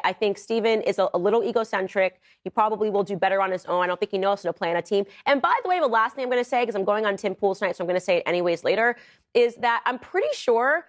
I think Steven is a little egocentric. He probably will do better on his own. I don't think he knows how to play on a team. And by the way, the last thing I'm going to say, because I'm going on Tim Pool tonight, so I'm going to say it anyways later, is that I'm pretty sure,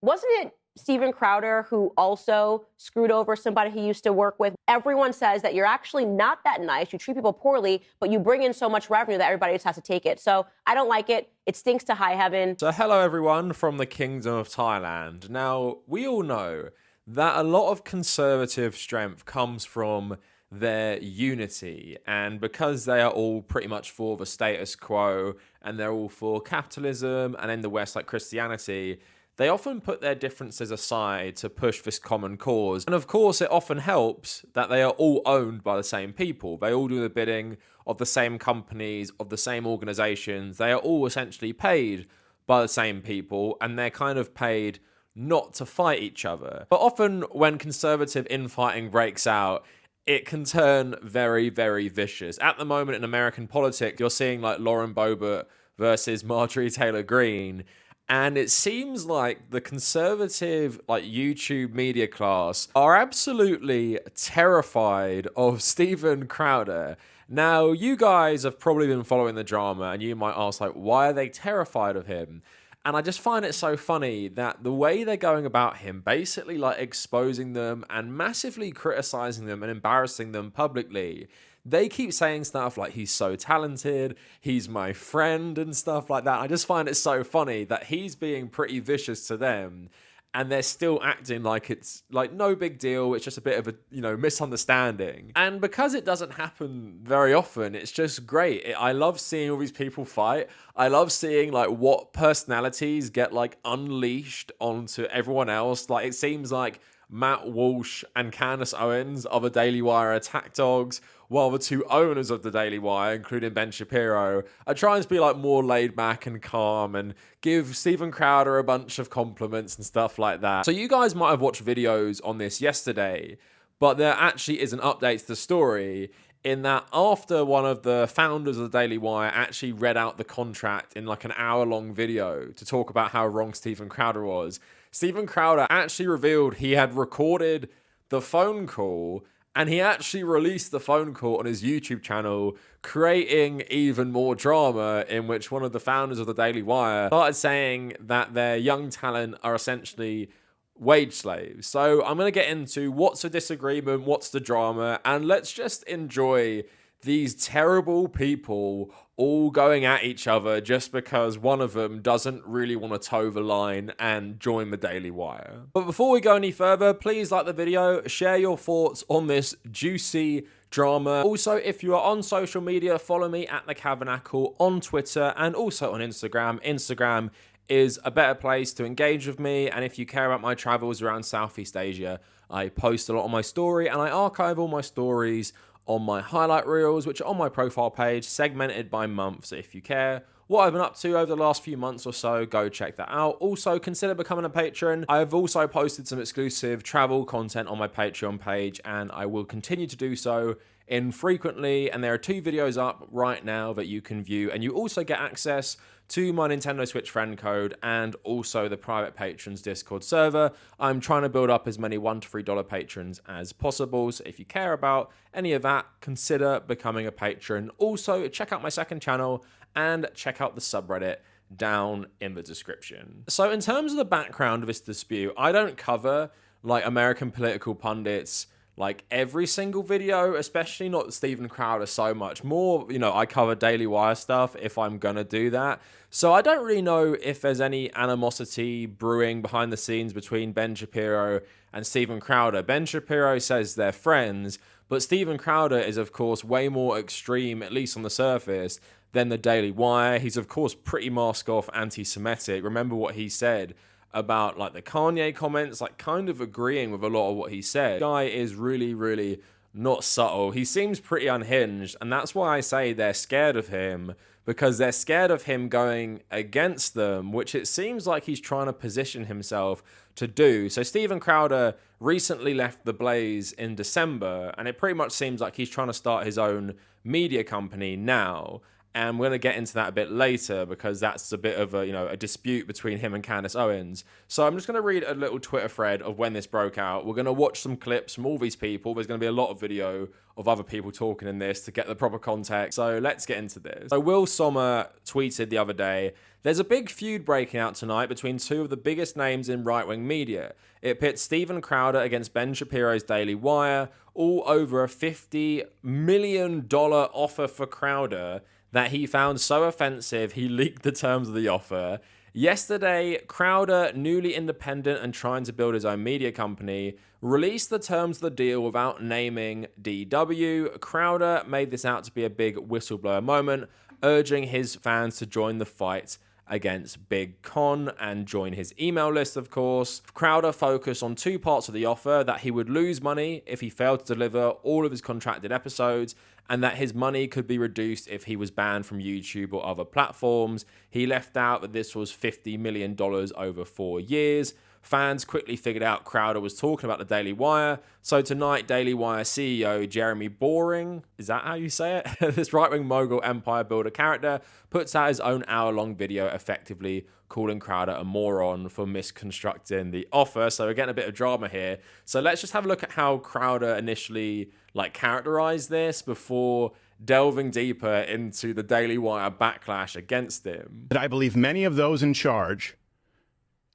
wasn't it Steven Crowder who also screwed over somebody he used to work with? Everyone says that you're actually not that nice. You treat people poorly, but you bring in so much revenue that everybody just has to take it. So I don't like it. It stinks to high heaven. So hello everyone from the Kingdom of Thailand. Now, we all know that a lot of conservative strength comes from their unity, and because they are all pretty much for the status quo and they're all for capitalism and in the West like Christianity, they often put their differences aside to push this common cause. And of course, it often helps that they are all owned by the same people. They all do the bidding of the same companies, of the same organizations. They are all essentially paid by the same people, and they're kind of paid not to fight each other. But often when conservative infighting breaks out, it can turn very, very vicious. At the moment in American politics, you're seeing like Lauren Boebert versus Marjorie Taylor Greene. And it seems like the conservative like YouTube media class are absolutely terrified of Steven Crowder. Now, you guys have probably been following the drama and you might ask, like, why are they terrified of him? And I just find it so funny that the way they're going about him, basically like exposing them and massively criticizing them and embarrassing them publicly, they keep saying stuff like he's so talented, he's my friend and stuff like that. I just find it so funny that he's being pretty vicious to them and they're still acting like it's like no big deal. It's just a bit of a, you know, misunderstanding. And because it doesn't happen very often, it's just great. I love seeing all these people fight. I love seeing like what personalities get like unleashed onto everyone else. Like it seems like Matt Walsh and Candace Owens of the Daily Wire attack dogs, while the two owners of the Daily Wire, including Ben Shapiro, are trying to be like more laid back and calm and give Steven Crowder a bunch of compliments and stuff like that. So you guys might have watched videos on this yesterday, but there actually is an update to the story in that after one of the founders of the Daily Wire actually read out the contract in like an hour-long video to talk about how wrong Steven Crowder was, Steven Crowder actually revealed he had recorded the phone call and he actually released the phone call on his YouTube channel, creating even more drama in which one of the founders of the Daily Wire started saying that their young talent are essentially wage slaves. So I'm going to get into what's the disagreement, what's the drama, and let's just enjoy these terrible people all going at each other just because one of them doesn't really want to toe the line and join the Daily Wire. But before we go any further, please like the video, share your thoughts on this juicy drama. Also, if you are on social media, follow me at the Kavernacle on Twitter and also on Instagram. Instagram is a better place to engage with me, and if you care about my travels around Southeast Asia, I post a lot on my story and I archive all my stories on my highlight reels, which are on my profile page, segmented by month. So if you care what I've been up to over the last few months or so, go check that out. Also, consider becoming a patron. I've also posted some exclusive travel content on my Patreon page, and I will continue to do so infrequently. And there are 2 videos up right now that you can view, and you also get access to my Nintendo Switch friend code and also the private patrons Discord server. I'm trying to build up as many $1 to $3 patrons as possible. So if you care about any of that, consider becoming a patron. Also, check out my second channel and check out the subreddit down in the description. So in terms of the background of this dispute, I don't cover like American political pundits like every single video, especially not Steven Crowder so much. More, you know, I cover Daily Wire stuff if I'm gonna do that. So I don't really know if there's any animosity brewing behind the scenes between Ben Shapiro and Steven Crowder. Ben Shapiro says they're friends, but Steven Crowder is, of course, way more extreme, at least on the surface, than the Daily Wire. He's, of course, pretty mask-off anti-Semitic. Remember what he said about like the Kanye comments, like kind of agreeing with a lot of what he said. The guy is really, really not subtle. He seems pretty unhinged, and that's why I say they're scared of him, because they're scared of him going against them, which it seems like he's trying to position himself to do. So Steven Crowder recently left The Blaze in December, and it pretty much seems like he's trying to start his own media company now. And we're going to get into that a bit later because that's a bit of a, a dispute between him and Candace Owens. So I'm just going to read a little Twitter thread of when this broke out. We're going to watch some clips from all these people. There's going to be a lot of video of other people talking in this to get the proper context. So let's get into this. So Will Sommer tweeted the other day, "There's a big feud breaking out tonight between two of the biggest names in right-wing media. It pits Steven Crowder against Ben Shapiro's Daily Wire, all over a $50 million offer for Crowder that he found so offensive he leaked the terms of the offer. Yesterday, Crowder, newly independent and trying to build his own media company, released the terms of the deal without naming DW. Crowder made this out to be a big whistleblower moment, urging his fans to join the fight against Big Con and join his email list, of course. Crowder focused on two parts of the offer: that he would lose money if he failed to deliver all of his contracted episodes, and that his money could be reduced if he was banned from YouTube or other platforms. He left out that this was $50 million over 4 years. Fans quickly figured out Crowder was talking about the Daily Wire. So tonight, Daily Wire CEO Jeremy Boring, is that how you say it? This right-wing mogul empire builder character puts out his own hour-long video effectively calling Crowder a moron for misconstructing the offer. So we're getting a bit of drama here. So let's just have a look at how Crowder initially characterized this before delving deeper into the Daily Wire backlash against him. I believe many of those in charge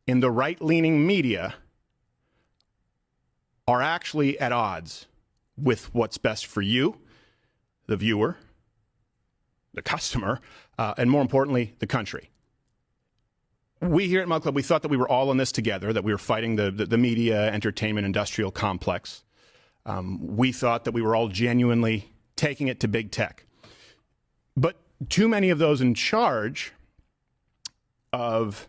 in the right-leaning media are actually at odds with what's best for you, the viewer, the customer, and more importantly, the country. We here at Mug Club, we thought that we were all in this together, that we were fighting the media, entertainment, industrial complex. We thought that we were all genuinely taking it to big tech. But too many of those in charge of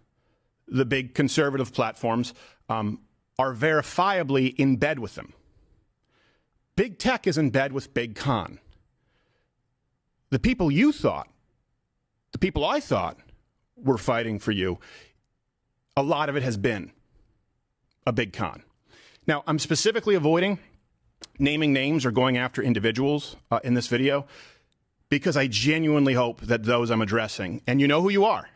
the big conservative platforms are verifiably in bed with them. Big tech is in bed with Big Con. The people you thought, the people I thought were fighting for you, a lot of it has been a Big Con. Now, I'm specifically avoiding naming names or going after individuals in this video because I genuinely hope that those I'm addressing, and you know who you are,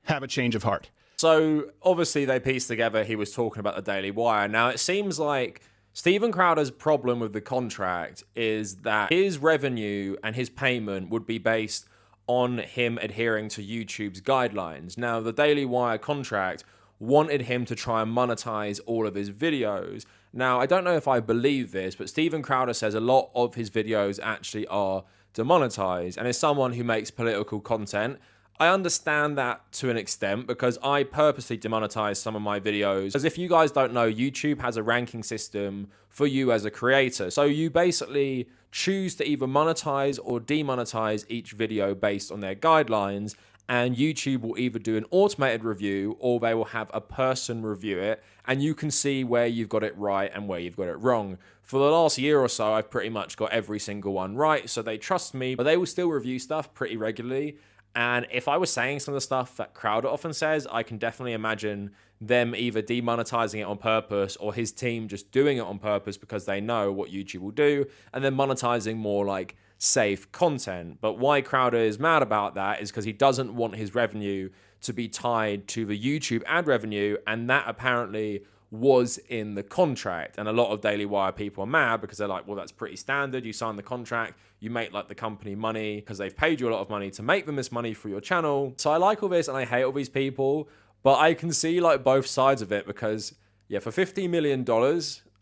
have a change of heart. So obviously they pieced together he was talking about the Daily Wire. Now it seems like Steven Crowder's problem with the contract is that his revenue and his payment would be based on him adhering to YouTube's guidelines. Now the Daily Wire contract wanted him to try and monetize all of his videos. Now I don't know if I believe this, but Steven Crowder says a lot of his videos actually are demonetized, and as someone who makes political content, I understand that to an extent because I purposely demonetize some of my videos. As if you guys don't know, YouTube has a ranking system for you as a creator. So you basically choose to either monetize or demonetize each video based on their guidelines, and YouTube will either do an automated review or they will have a person review it, and you can see where you've got it right and where you've got it wrong. For the last year or so, I've pretty much got every single one right, so they trust me, but they will still review stuff pretty regularly. And if I was saying some of the stuff that Crowder often says, I can definitely imagine them either demonetizing it on purpose or his team just doing it on purpose because they know what YouTube will do, and then monetizing more safe content. But why Crowder is mad about that is because he doesn't want his revenue to be tied to the YouTube ad revenue, and that apparently was in the contract. And a lot of Daily Wire people are mad because they're like, well, that's pretty standard. You sign the contract, you make the company money because they've paid you a lot of money to make them this money for your channel. So I like all this and I hate all these people, but I can see both sides of it because yeah, for $50 million,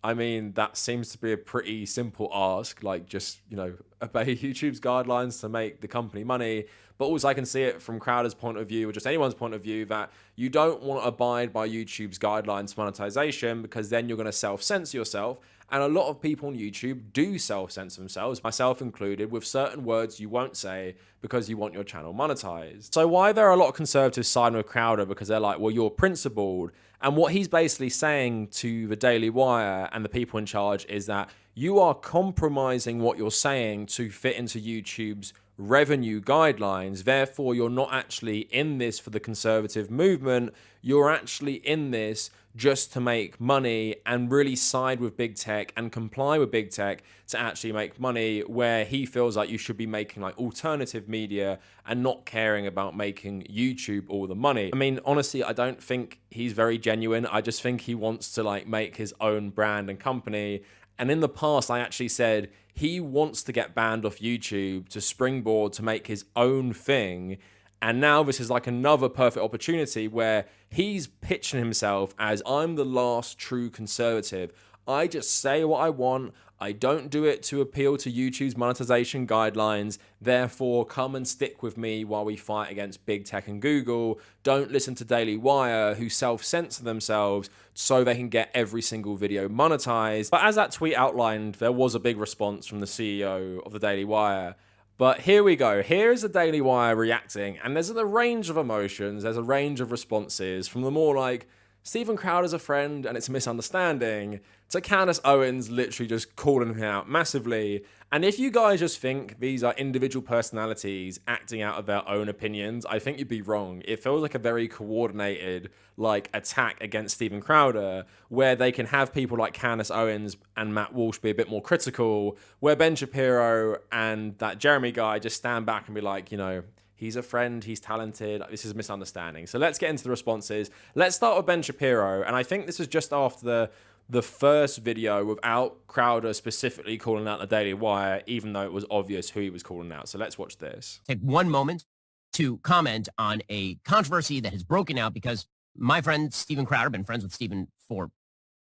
I mean, that seems to be a pretty simple ask, just, obey YouTube's guidelines to make the company money. But also I can see it from Crowder's point of view or just anyone's point of view that you don't want to abide by YouTube's guidelines for monetization because then you're going to self-censor yourself. And a lot of people on YouTube do self-censor themselves, myself included, with certain words you won't say because you want your channel monetized. So why there are a lot of conservatives siding with Crowder? Because they're like, well, you're principled. And what he's basically saying to the Daily Wire and the people in charge is that you are compromising what you're saying to fit into YouTube's revenue guidelines. Therefore, you're not actually in this for the conservative movement. You're actually in this just to make money and really side with big tech and comply with big tech to actually make money, where he feels like you should be making like alternative media and not caring about making YouTube all the money. I mean, honestly, I don't think he's very genuine. I just think he wants to like make his own brand and company. And in the past, I actually said he wants to get banned off YouTube to springboard to make his own thing. And now this is like another perfect opportunity where he's pitching himself as, I'm the last true conservative. I just say what I want. I don't do it to appeal to YouTube's monetization guidelines. Therefore, come and stick with me while we fight against big tech and Google. Don't listen to Daily Wire, who self-censor themselves so they can get every single video monetized. But as that tweet outlined, there was a big response from the CEO of the Daily Wire. But here we go. Here is the Daily Wire reacting, and there's a range of emotions. There's a range of responses, from the more like, Steven Crowder's a friend and it's a misunderstanding, to Candace Owens literally just calling him out massively. And if you guys just think these are individual personalities acting out of their own opinions, I think you'd be wrong. It feels like a very coordinated like attack against Steven Crowder, where they can have people like Candace Owens and Matt Walsh be a bit more critical, where Ben Shapiro and that Jeremy guy just stand back and be like, you know, he's a friend, he's talented, this is a misunderstanding. So let's get into the responses. Let's start with Ben Shapiro. And I think this was just after the first video without Crowder specifically calling out the Daily Wire, even though it was obvious who he was calling out. So let's watch this. Take one moment to comment on a controversy that has broken out because my friend Steven Crowder, been friends with Steven for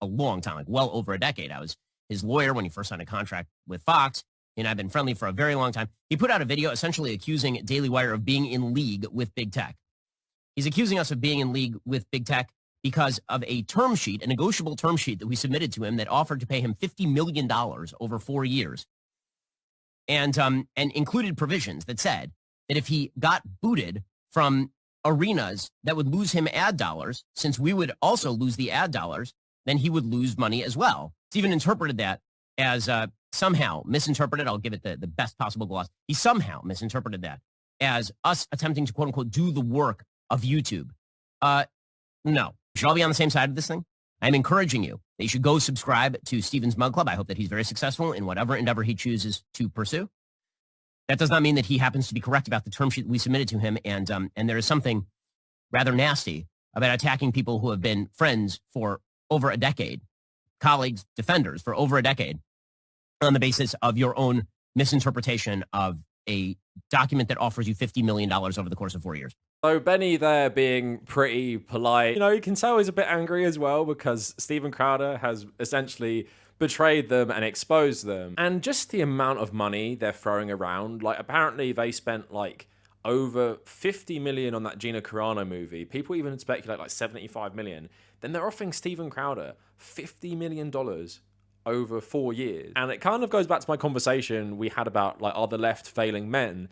a long time, like well over a decade. I was his lawyer when he first signed a contract with Fox, and I've been friendly for a very long time. He put out a video essentially accusing Daily Wire of being in league with big tech. He's accusing us of being in league with big tech because of a term sheet, a negotiable term sheet that we submitted to him that offered to pay him $50 million over 4 years, and included provisions that said that if he got booted from arenas that would lose him ad dollars, since we would also lose the ad dollars, then he would lose money as well. Steven interpreted that as somehow misinterpreted. I'll give it the best possible gloss. He somehow misinterpreted that as us attempting to quote unquote do the work of YouTube. No, we should all be on the same side of this thing. I'm encouraging you that you should go subscribe to Steven's Mug Club. I hope that he's very successful in whatever endeavor he chooses to pursue. That does not mean that he happens to be correct about the term sheet we submitted to him. And there is something rather nasty about attacking people who have been friends for over a decade, colleagues, defenders for over a decade, on the basis of your own misinterpretation of a document that offers you $50 million over the course of 4 years. So Benny there being pretty polite. You know, you can tell he's a bit angry as well because Steven Crowder has essentially betrayed them and exposed them. And just the amount of money they're throwing around, like apparently they spent like over 50 million on that Gina Carano movie. People even speculate like 75 million. Then they're offering Steven Crowder $50 million over 4 years. And it kind of goes back to my conversation we had about like, are the left failing men?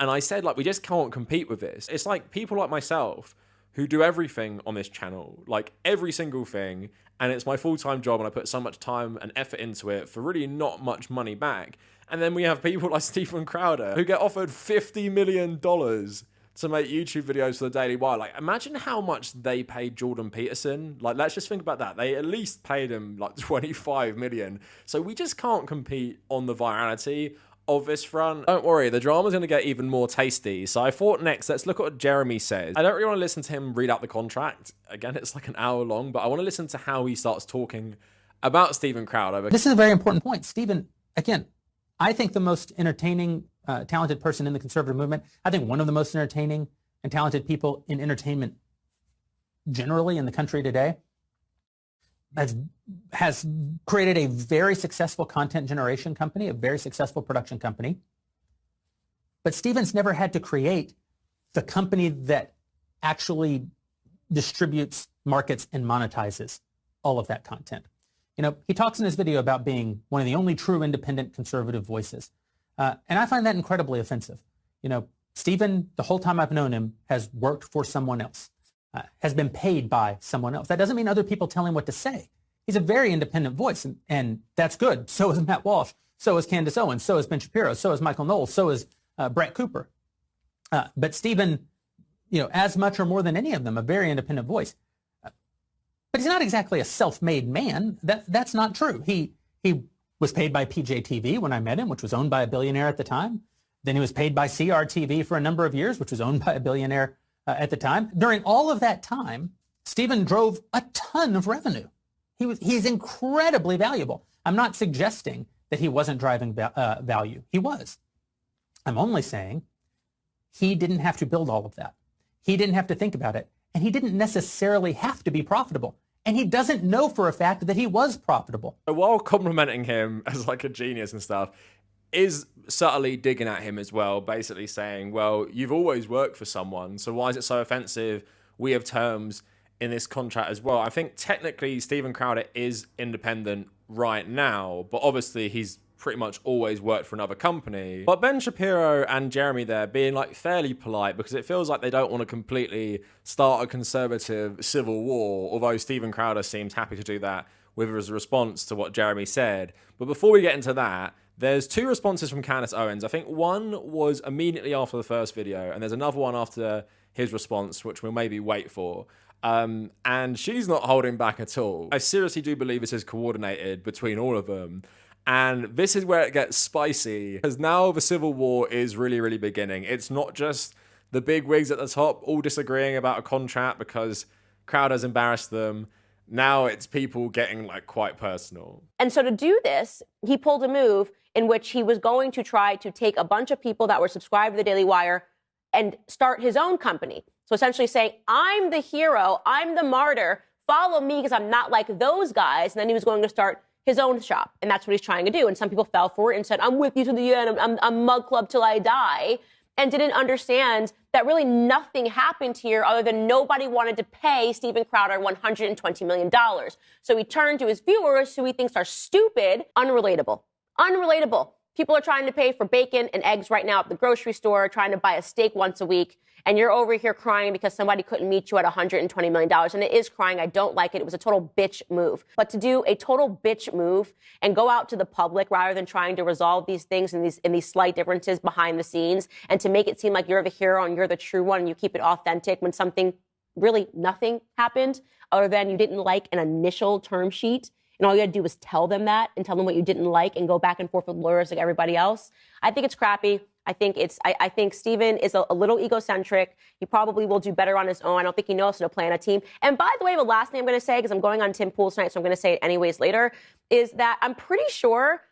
And I said, like, we just can't compete with this. It's like people like myself who do everything on this channel, like every single thing, and it's my full-time job and I put so much time and effort into it for really not much money back. And then we have people like Steven Crowder who get offered $50 million to make YouTube videos for the Daily Wire. Like, imagine how much they paid Jordan Peterson. Like, let's just think about that. They at least paid him like 25 million. So we just can't compete on the virality of this front. Don't worry, the drama's going to get even more tasty. So I thought next, let's look at what Jeremy says. I don't really want to listen to him read out the contract. Again, it's like an hour long, but I want to listen to how he starts talking about Steven Crowder. This is a very important point. Steven, again, I think the most entertaining, talented person in the conservative movement. I think one of the most entertaining and talented people in entertainment generally in the country today has created a very successful content generation company, a very successful production company. But Steven's never had to create the company that actually distributes, markets, and monetizes all of that content. You know, he talks in his video about being one of the only true independent conservative voices. And I find that incredibly offensive. You know, Steven, the whole time I've known him, has worked for someone else, has been paid by someone else. That doesn't mean other people tell him what to say. He's a very independent voice, and that's good. So is Matt Walsh. So is Candace Owens. So is Ben Shapiro. So is Michael Knowles. So is Brett Cooper. But Steven, you know, as much or more than any of them, a very independent voice. But he's not exactly a self-made man. That's not true. He was paid by PJTV when I met him, which was owned by a billionaire at the time. Then he was paid by CRTV for a number of years, which was owned by a billionaire at the time. During all of that time, Stephen drove a ton of revenue. He's incredibly valuable. I'm not suggesting that he wasn't driving value. He was. I'm only saying he didn't have to build all of that. He didn't have to think about it. And he didn't necessarily have to be profitable. And he doesn't know for a fact that he was profitable. While complimenting him as like a genius and stuff, is subtly digging at him as well, basically saying, well, you've always worked for someone, so why is it so offensive? We have terms in this contract as well. I think technically Steven Crowder is independent right now, but obviously he's pretty much always worked for another company. But Ben Shapiro and Jeremy there being like fairly polite, because it feels like they don't want to completely start a conservative civil war, although Steven Crowder seems happy to do that with his response to what Jeremy said. But before we get into that, there's two responses from Candace Owens. I think one was immediately after the first video, and there's another one after his response, which we'll maybe wait for. And she's not holding back at all. I seriously do believe this is coordinated between all of them. And this is where it gets spicy, because now the civil war is really, really beginning. It's not just the big wigs at the top all disagreeing about a contract because Crowder's embarrassed them. Now it's people getting like quite personal. And so to do this, he pulled a move in which he was going to try to take a bunch of people that were subscribed to the Daily Wire and start his own company. So essentially saying, I'm the hero, I'm the martyr, follow me because I'm not like those guys. And then he was going to start his own shop. And that's what he's trying to do. And some people fell for it and said, I'm with you to the end. I'm Mug Club till I die. And didn't understand that really nothing happened here other than nobody wanted to pay Steven Crowder $120 million. So he turned to his viewers, who he thinks are stupid, unrelatable. Unrelatable. People are trying to pay for bacon and eggs right now at the grocery store, trying to buy a steak once a week. And you're over here crying because somebody couldn't meet you at $120 million. And it is crying. I don't like it. It was a total bitch move. But to do a total bitch move and go out to the public rather than trying to resolve these things and these slight differences behind the scenes, and to make it seem like you're the hero and you're the true one and you keep it authentic when something really nothing happened other than you didn't like an initial term sheet. And all you had to do was tell them that and tell them what you didn't like and go back and forth with lawyers like everybody else. I think it's crappy. I think Steven is a little egocentric. He probably will do better on his own. I don't think he knows how to plan a team. And by the way, the last thing I'm going to say, because I'm going on Tim Pool's tonight, so I'm going to say it anyways later, is that I'm pretty sure,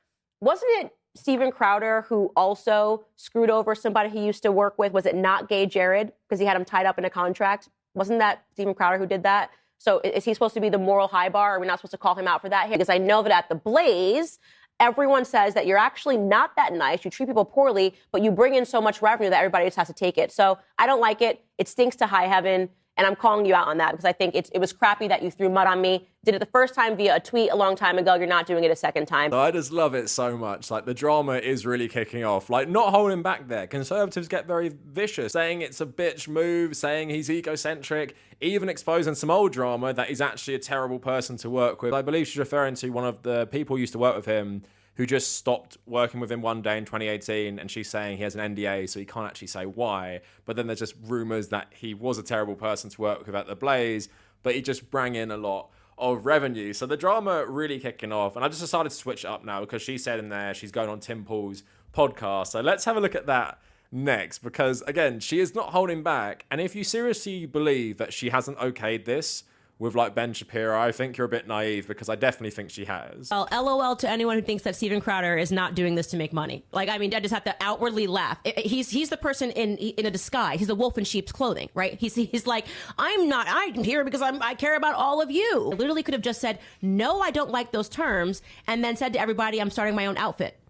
wasn't it Steven Crowder who also screwed over somebody he used to work with? Was it not Gay Jared? Because he had him tied up in a contract. Wasn't that Steven Crowder who did that? So is he supposed to be the moral high bar? Are we not supposed to call him out for that? Because I know that at the Blaze, everyone says that you're actually not that nice. You treat people poorly, but you bring in so much revenue that everybody just has to take it. So I don't like it. It stinks to high heaven. And I'm calling you out on that because I think it was crappy that you threw mud on me. Did it the first time via a tweet a long time ago. You're not doing it a second time. I just love it so much. Like, the drama is really kicking off. Like, not holding back there. Conservatives get very vicious, saying it's a bitch move, saying he's egocentric, even exposing some old drama that he's actually a terrible person to work with. I believe she's referring to one of the people who used to work with him who just stopped working with him one day in 2018, and she's saying he has an NDA, so he can't actually say why. But then there's just rumors that he was a terrible person to work with at the Blaze, but he just brought in a lot of revenue. So the drama really kicking off, and I just decided to switch it up now because she said in there she's going on Tim Pool's podcast. So let's have a look at that next, because again, she is not holding back. And if you seriously believe that she hasn't okayed this with like Ben Shapiro, I think you're a bit naive, because I definitely think she has. Well, LOL to anyone who thinks that Steven Crowder is not doing this to make money. Like, I mean, I just have to outwardly laugh. He's the person in a disguise. He's a wolf in sheep's clothing, right? He's like, I'm here because I care about all of you. I literally could have just said, no, I don't like those terms, and then said to everybody, I'm starting my own outfit.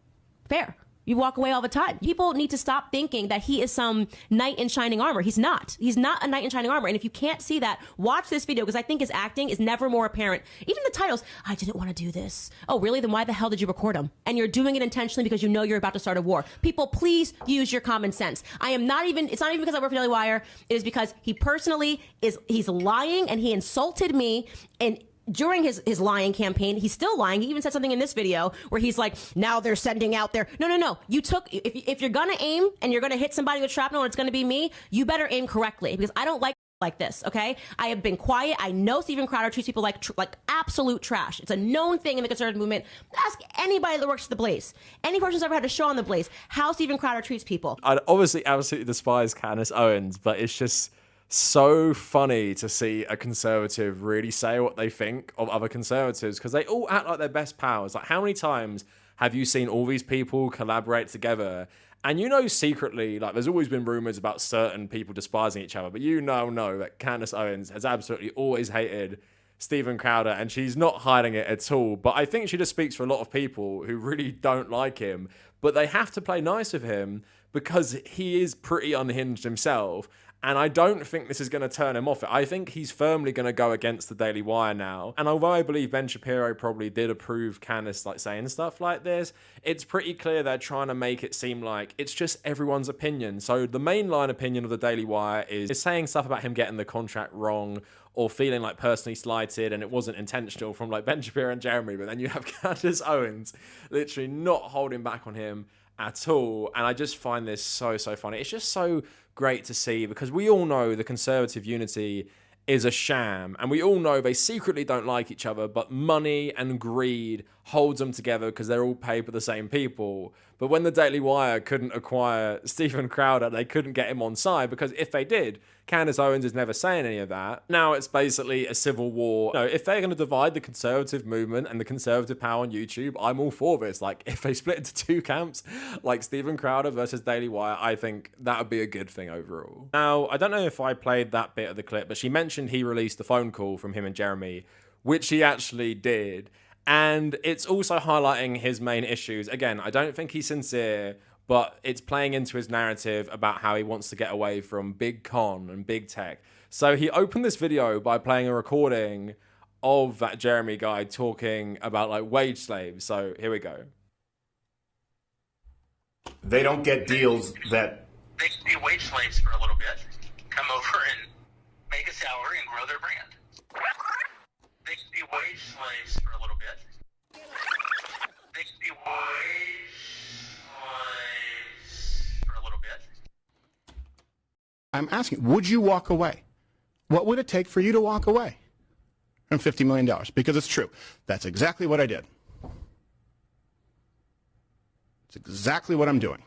Fair. You walk away all the time. People need to stop thinking that he is some knight in shining armor. He's not. He's not a knight in shining armor. And if you can't see that, watch this video, because I think his acting is never more apparent. Even the titles, I didn't want to do this. Oh, really? Then why the hell did you record him? And you're doing it intentionally because you know you're about to start a war. People, please use your common sense. It's not even because I work for Daily Wire. It is because he personally he's lying, and he insulted me, and during his lying campaign, he's still lying. He even said something in this video where he's like, now they're sending out their... No. If you're going to aim and you're going to hit somebody with shrapnel and it's going to be me, you better aim correctly, because I don't like like this, okay? I have been quiet. I know Steven Crowder treats people like absolute trash. It's a known thing in the conservative movement. Ask anybody that works at the Blaze. Any person who's ever had a show on the Blaze, how Steven Crowder treats people. I obviously absolutely despise Candace Owens, but it's just so funny to see a conservative really say what they think of other conservatives, because they all act like they're best pals. Like, how many times have you seen all these people collaborate together? And you know secretly, like, there's always been rumors about certain people despising each other, but you know that Candace Owens has absolutely always hated Steven Crowder, and she's not hiding it at all. But I think she just speaks for a lot of people who really don't like him, but they have to play nice with him because he is pretty unhinged himself. And I don't think this is going to turn him off it. I think he's firmly going to go against the Daily Wire now. And although I believe Ben Shapiro probably did approve Candace like saying stuff like this, it's pretty clear they're trying to make it seem like it's just everyone's opinion. So the mainline opinion of the Daily Wire is saying stuff about him getting the contract wrong or feeling like personally slighted and it wasn't intentional from like Ben Shapiro and Jeremy. But then you have Candace Owens literally not holding back on him at all. And I just find this so funny. It's just so great to see, because we all know the conservative unity is a sham, and we all know they secretly don't like each other, but money and greed holds them together because they're all paid by the same people. But when the Daily Wire couldn't acquire Steven Crowder, they couldn't get him on side, because if they did, Candace Owens is never saying any of that. Now it's basically a civil war. You know, if they're going to divide the conservative movement and the conservative power on YouTube, I'm all for this. Like, if they split into two camps, like Steven Crowder versus Daily Wire, I think that would be a good thing overall. Now, I don't know if I played that bit of the clip, but she mentioned he released the phone call from him and Jeremy, which he actually did. And it's also highlighting his main issues. Again, I don't think he's sincere, but it's playing into his narrative about how he wants to get away from big con and big tech. So he opened this video by playing a recording of that Jeremy guy talking about like wage slaves. So here we go. They don't get deals that... They can be wage slaves for a little bit, come over and make a salary and grow their brand. They can be wage slaves for a little bit. They can be wage slaves for a little bit. I'm asking, would you walk away? What would it take for you to walk away from $50 million? Because it's true. That's exactly what I did. It's exactly what I'm doing.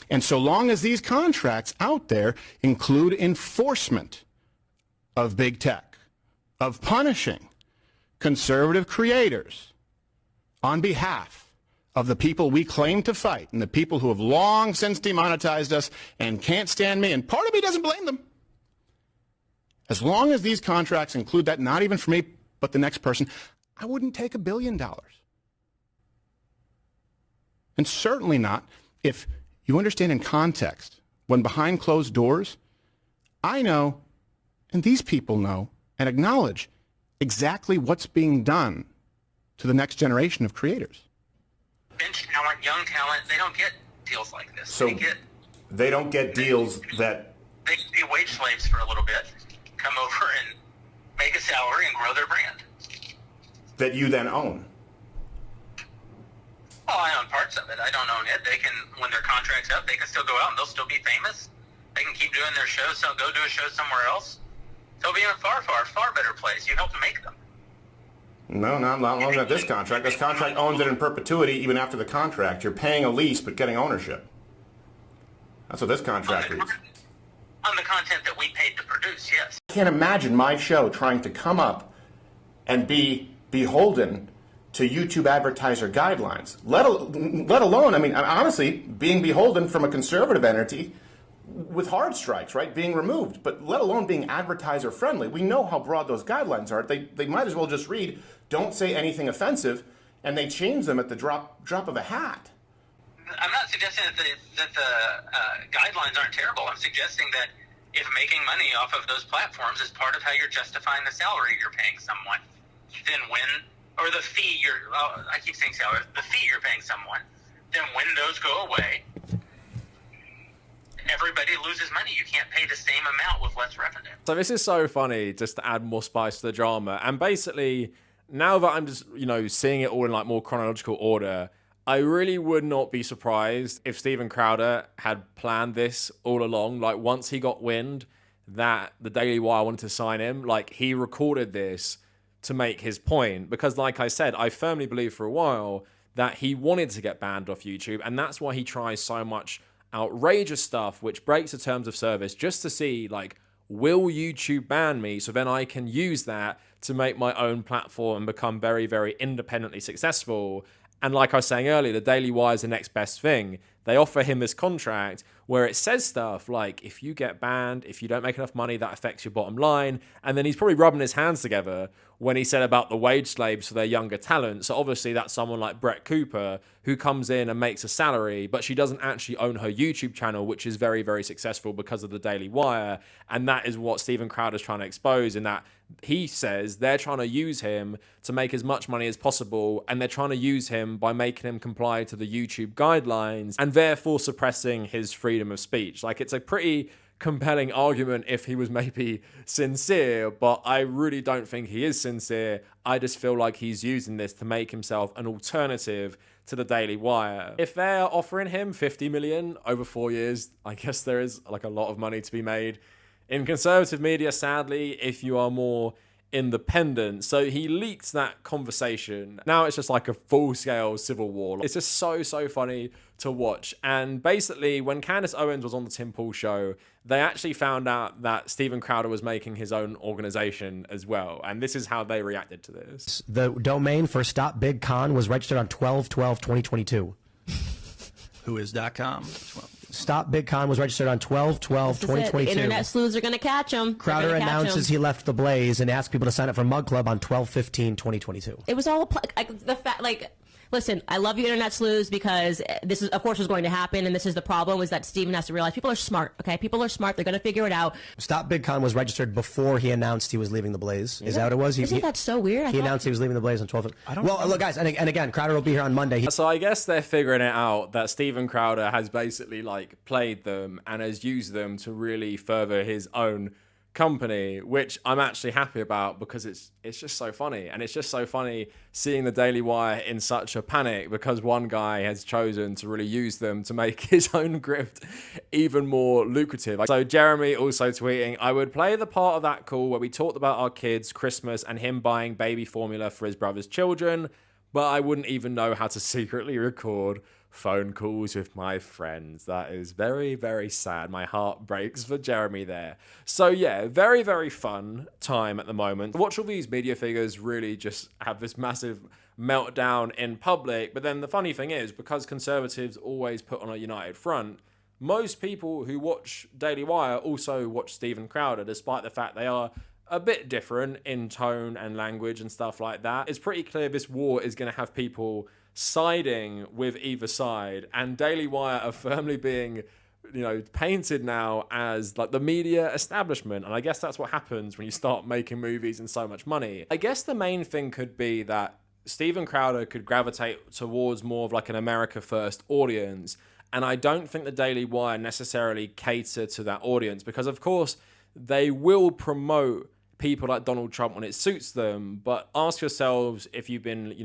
And so long as these contracts out there include enforcement of big tech, of punishing conservative creators on behalf of the people we claim to fight and the people who have long since demonetized us and can't stand me, and part of me doesn't blame them. As long as these contracts include that, not even for me, but the next person, I wouldn't take $1 billion. And certainly not if you understand in context, when behind closed doors, I know, and these people know, and acknowledge exactly what's being done to the next generation of creators. Bench talent, young talent, they don't get deals like this. So they don't get deals that... They can be wage slaves for a little bit, come over and make a salary and grow their brand. that you then own. Well, I own parts of it. I don't own it. They can, when their contract's up, they can still go out and they'll still be famous. They can keep doing their shows, so go do a show somewhere else. They'll be in a far, far, far better place. You helped make them. No, not longer at this contract. This contract owns it in perpetuity even after the contract. You're paying a lease but getting ownership. That's what this contract reads. On the content that we paid to produce, yes. I can't imagine my show trying to come up and be beholden to YouTube advertiser guidelines, let alone, I mean, honestly, being beholden from a conservative entity with hard strikes, right, being removed, but let alone being advertiser friendly. We know how broad those guidelines are. They might as well just read, don't say anything offensive, and they change them at the drop of a hat. I'm not suggesting that the guidelines aren't terrible. I'm suggesting that if making money off of those platforms is part of how you're justifying the salary you're paying someone, then or the fee I keep saying salary, the fee you're paying someone, then when those go away, everybody loses money. You can't pay the same amount with less revenue. So this is so funny, just to add more spice to the drama. And basically, now that I'm just, seeing it all in like more chronological order, I really would not be surprised if Steven Crowder had planned this all along. Like once he got wind that the Daily Wire wanted to sign him. Like, he recorded this to make his point, because like I said, I firmly believe for a while that he wanted to get banned off YouTube, and that's why he tries so much outrageous stuff which breaks the terms of service, just to see, like, will YouTube ban me, so then I can use that to make my own platform and become very, very independently successful. And like I was saying earlier, the Daily Wire is the next best thing. They offer him this contract where it says stuff like, if you get banned, if you don't make enough money, that affects your bottom line. And then he's probably rubbing his hands together when he said about the wage slaves for their younger talent. So obviously that's someone like Brett Cooper who comes in and makes a salary, but she doesn't actually own her YouTube channel, which is very, very successful because of the Daily Wire. And that is what Steven Crowder's trying to expose, in that he says they're trying to use him to make as much money as possible, and they're trying to use him by making him comply to the YouTube guidelines and therefore suppressing his freedom of speech. Like, it's a pretty compelling argument if he was maybe sincere, but I really don't think he is sincere. I just feel like he's using this to make himself an alternative to the Daily Wire. If they're offering him 50 million over 4 years, I guess there is like a lot of money to be made in conservative media, sadly, if you are more independent. So he leaked that conversation. Now it's just like a full-scale civil war. It's just so funny to watch. And basically, when Candace Owens was on the Tim Pool show, they actually found out that Steven Crowder was making his own organization as well. And this is how they reacted to this. The domain for Stop Big Con was registered on 12/12/2022. Who is .com? Stop Big Con was registered on 12/12/2022. Internet sleuths are going to catch him. Crowder announces he left the Blaze and asked people to sign up for Mug Club on 12/15/2022. It was all the fact, like, listen, I love you, internet sleuths, because this is, of course, was going to happen, and this is the problem, is that Steven has to realize people are smart, okay? People are smart. They're going to figure it out. Stop Big Con was registered before he announced he was leaving the Blaze. Is that what it was? Isn't that so weird? He announced he was leaving the Blaze on 12. Well, look, guys, and again, Crowder will be here on Monday. So I guess they're figuring it out that Steven Crowder has basically, like, played them and has used them to really further his own company, which I'm actually happy about, because it's just so funny. And it's just so funny seeing the Daily Wire in such a panic because one guy has chosen to really use them to make his own grift even more lucrative. So Jeremy also tweeting, I would play the part of that call where we talked about our kids, Christmas, and him buying baby formula for his brother's children, but I wouldn't even know how to secretly record phone calls with my friends. That is very, very sad. My heart breaks for Jeremy there. So yeah, very, very fun time at the moment. Watch all these media figures really just have this massive meltdown in public. But then the funny thing is, because conservatives always put on a united front, most people who watch Daily Wire also watch Steven Crowder, despite the fact they are a bit different in tone and language and stuff like that. It's pretty clear this war is going to have people siding with either side, and Daily Wire are firmly being, painted now as like the media establishment. And I guess that's what happens when you start making movies and so much money. I guess the main thing could be that Steven Crowder could gravitate towards more of like an America First audience, and I don't think the Daily Wire necessarily cater to that audience, because of course they will promote people like Donald Trump when it suits them. But ask yourselves, if you've been,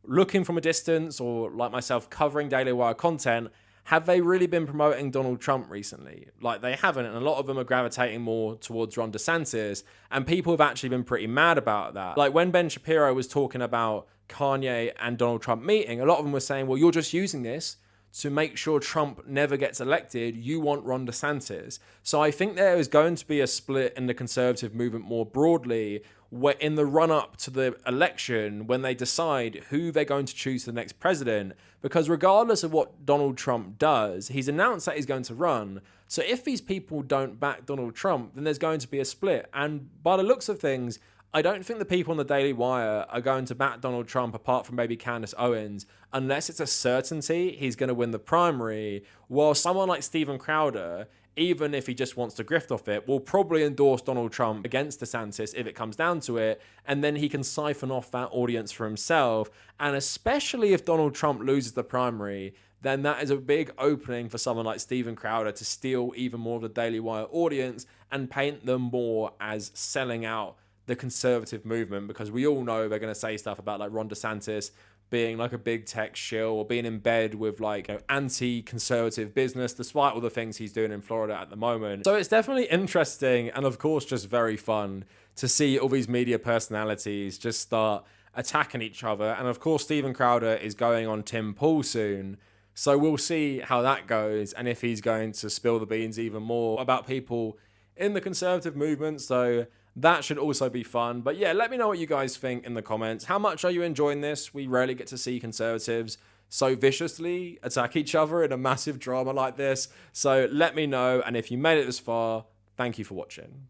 looking from a distance, or like myself covering Daily Wire content, have they really been promoting Donald Trump recently? Like, they haven't, and a lot of them are gravitating more towards Ron DeSantis, and people have actually been pretty mad about that. Like, when Ben Shapiro was talking about Kanye and Donald Trump meeting, a lot of them were saying, well, you're just using this to make sure Trump never gets elected. You want Ron DeSantis. So I think there is going to be a split in the conservative movement more broadly, where in the run-up to the election, when they decide who they're going to choose for the next president, because regardless of what Donald Trump does, he's announced that he's going to run. So if these people don't back Donald Trump, then there's going to be a split. And by the looks of things, I don't think the people on the Daily Wire are going to back Donald Trump, apart from maybe Candace Owens, unless it's a certainty he's going to win the primary, while someone like Steven Crowder, even if he just wants to grift off it, will probably endorse Donald Trump against DeSantis if it comes down to it, and then he can siphon off that audience for himself. And especially if Donald Trump loses the primary, then that is a big opening for someone like Steven Crowder to steal even more of the Daily Wire audience and paint them more as selling out the conservative movement, because we all know they're going to say stuff about like Ron DeSantis being like a big tech shill or being in bed with like anti-conservative business, despite all the things he's doing in Florida at the moment. So it's definitely interesting and of course just very fun to see all these media personalities just start attacking each other. And of course, Steven Crowder is going on Tim Pool soon. So we'll see how that goes and if he's going to spill the beans even more about people in the conservative movement. So that should also be fun. But yeah, let me know what you guys think in the comments. How much are you enjoying this? We rarely get to see conservatives so viciously attack each other in a massive drama like this. So let me know. And if you made it this far, thank you for watching.